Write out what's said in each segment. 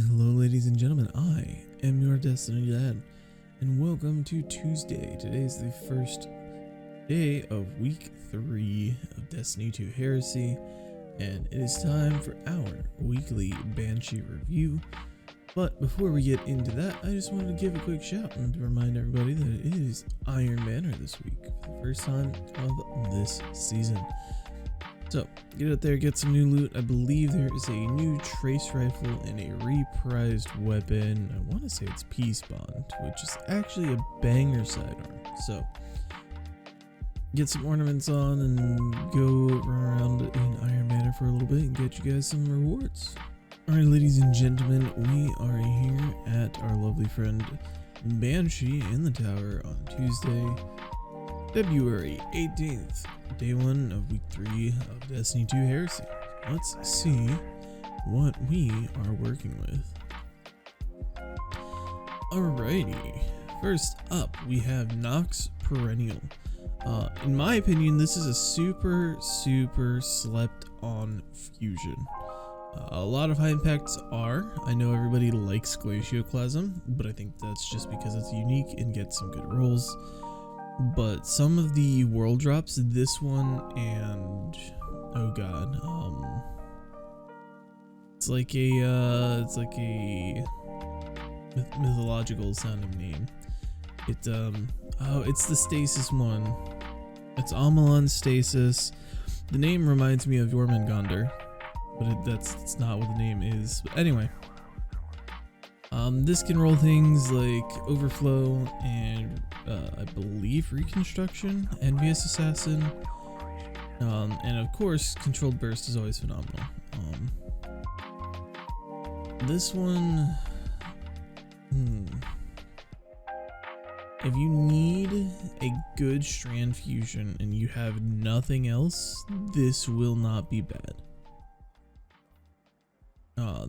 Hello ladies and gentlemen, I am your Destiny Dad, and welcome to Tuesday. Today is the first day of week 3 of Destiny 2 Heresy, and it is time for our weekly Banshee review. But before we get into that, I just wanted to give a quick shout and to remind everybody that it is Iron Banner this week for the first time of this season. So, get out there, get some new loot. I believe there is a new trace rifle and a reprised weapon. I want to say it's Peace Bond, which is actually a banger sidearm. So, get some ornaments on and go run around in Iron Banner for a little bit and get you guys some rewards. Alright, ladies and gentlemen, we are here at our lovely friend Banshee in the tower on Tuesday, February 18th. Day 1 of week 3 of Destiny 2 Heresy. Let's see what we are working with. Alrighty, first up we have Nox Perennial. In my opinion, this is a super slept on fusion. A lot of high impacts are. I know everybody likes Glacioclasm, but I think that's just because it's unique and gets some good rolls. But some of the world drops, this one and oh god, it's like a mythological sounding name. It's the Stasis one. It's Amalon Stasis. The name reminds me of Jormungandr, but that's not what the name is. But anyway. This can roll things like Overflow and I believe Reconstruction, Envious Assassin, and of course Controlled Burst is always phenomenal. This one, if you need a good strand fusion and you have nothing else, this will not be bad.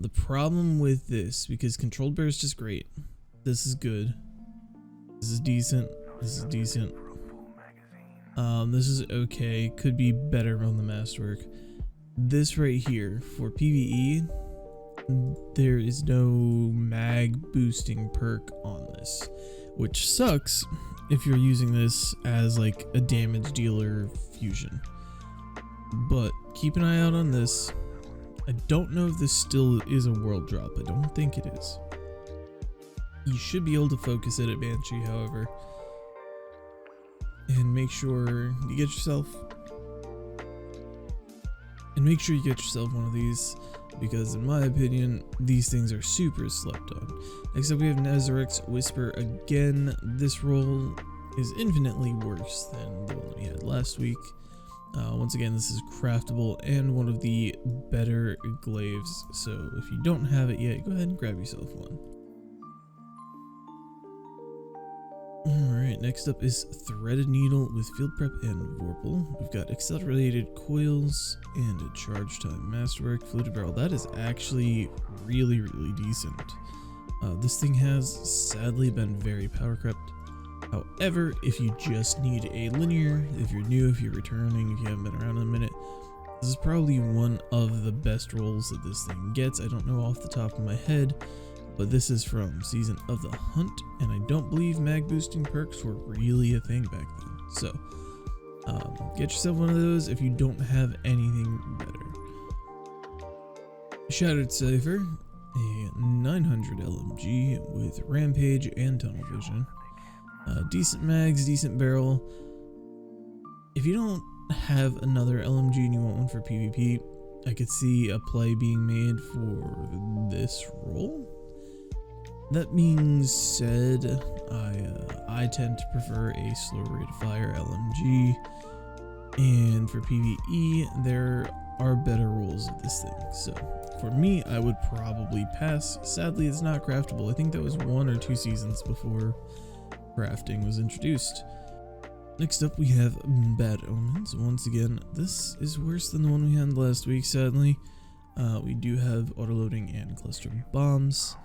The problem with this, because Controlled Burst is great, this is good, this is decent, this is decent, this is okay, could be better on the Masterwork. This right here, for PvE, there is no mag boosting perk on this, which sucks if you're using this as like a damage dealer fusion. But keep an eye out on this. I don't know if this still is a world drop. I don't think it is. You should be able to focus it at Banshee, however. And make sure you get yourself one of these, because in my opinion, these things are super slept on. Next up we have Nazareth's Whisper again. This roll is infinitely worse than the one that we had last week. Once again, this is craftable and one of the better glaives, so if you don't have it yet, go ahead and grab yourself one. Alright, next up is Threaded Needle with Field Prep and Vorpal. We've got Accelerated Coils and a Charge Time Masterwork. Floated Barrel, that is actually really decent. This thing has sadly been very power crept. However, if you just need a linear, if you're new, if you're returning, if you haven't been around in a minute, this is probably one of the best rolls that this thing gets. I don't know off the top of my head, but this is from Season of the Hunt, and I don't believe mag boosting perks were really a thing back then. So, get yourself one of those if you don't have anything better. Shattered Cipher, a 900 LMG with Rampage and Tunnel Vision. Decent mags, decent barrel. If you don't have another LMG and you want one for PvP, I could see a play being made for this role. That being said, I tend to prefer a slow rate of fire LMG, and for PvE there are better rolls of this thing. So for me, I would probably pass. Sadly, it's not craftable. I think that was 1 or 2 seasons before crafting was introduced. Next up we have Bad Omens. Once again, this is worse than the one we had last week, sadly. We do have autoloading and cluster bombs,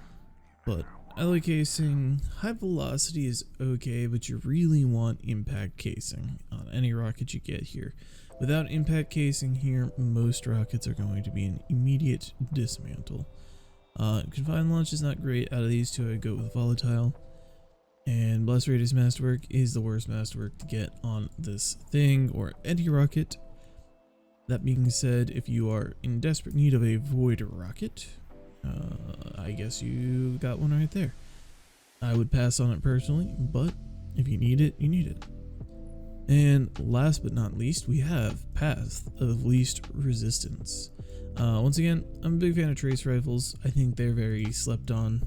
but alloy casing, high velocity is okay, but you really want impact casing on any rocket you get here. Without impact casing here, most rockets are going to be an immediate dismantle. Confined launch is not great. Out of these two, I go with volatile. And blast radius masterwork is the worst masterwork to get on this thing, or anti-rocket. That being said, if you are in desperate need of a void rocket, I guess you got one right there. I would pass on it personally, but if you need it, you need it. And last but not least, we have Path of Least Resistance. Once again, I'm a big fan of trace rifles. I think they're very slept on.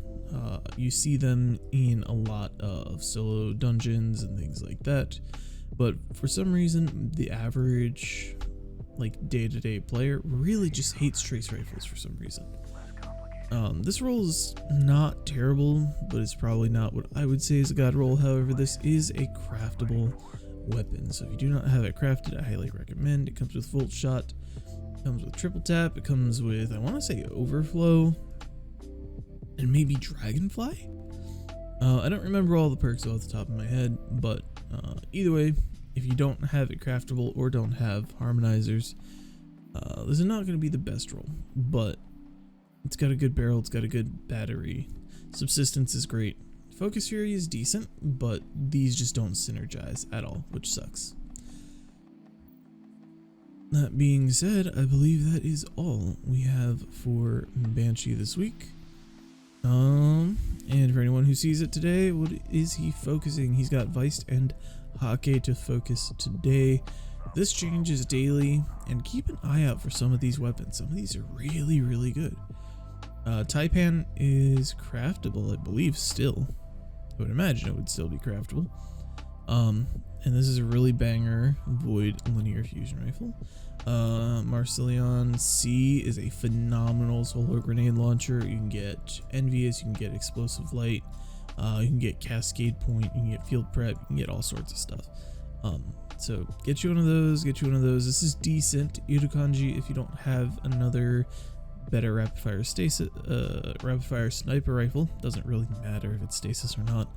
You see them in a lot of solo dungeons and things like that, but for some reason, the average day-to-day player really just hates trace rifles for some reason. This roll is not terrible, but it's probably not what I would say is a god roll. However, this is a craftable weapon, so if you do not have it crafted, I highly recommend. It comes with Volt Shot, it comes with Triple Tap, it comes with, I want to say, Overflow, and maybe Dragonfly? I don't remember all the perks off the top of my head, but either way, if you don't have it craftable or don't have harmonizers, this is not going to be the best roll, but it's got a good barrel, it's got a good battery, subsistence is great, focus fury is decent, but these just don't synergize at all, which sucks. That being said, I believe that is all we have for Banshee this week. And for anyone who sees it today, what is he focusing? He's got Vice and Hake to focus today. This changes daily, and keep an eye out for some of these weapons. Some of these are really, really good. Taipan is craftable, I believe, still. I would imagine it would still be craftable. And this is a really banger Void linear fusion rifle. Marcelion C is a phenomenal solar grenade launcher. You can get Envious, you can get Explosive Light, you can get Cascade Point, you can get Field Prep, you can get all sorts of stuff. So get you one of those, This is decent. Yudokanji, if you don't have another better rapid fire sniper rifle, doesn't really matter if it's stasis or not.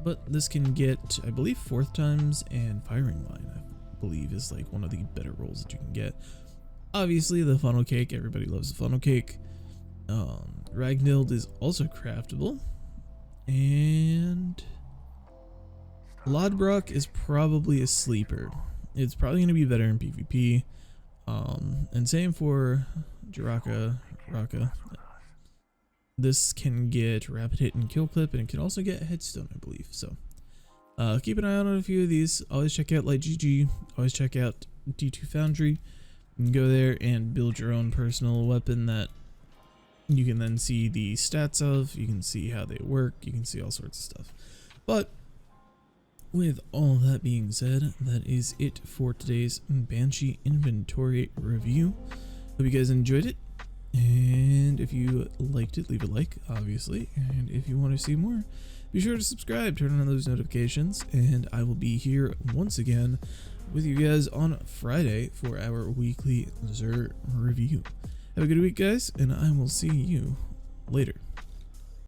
But this can get, I believe, 4th times and firing line, I believe, is like one of the better rolls that you can get. Obviously, the funnel cake, everybody loves the funnel cake. Ragnhild is also craftable. And Lodbrok is probably a sleeper. It's probably going to be better in PvP. And same for Raka. This can get rapid hit and kill clip, and it can also get headstone, I believe. So keep an eye out on a few of these. Always check out LightGG. Always check out D2 Foundry. You can go there and build your own personal weapon that you can then see the stats of. You can see how they work. You can see all sorts of stuff. But with all that being said, that is it for today's Banshee inventory review. Hope you guys enjoyed it. And if you liked it, leave a like, obviously. And if you want to see more, be sure to subscribe, turn on those notifications, and I will be here once again with you guys on Friday for our weekly Xur review. Have a good week, guys, and I will see you later.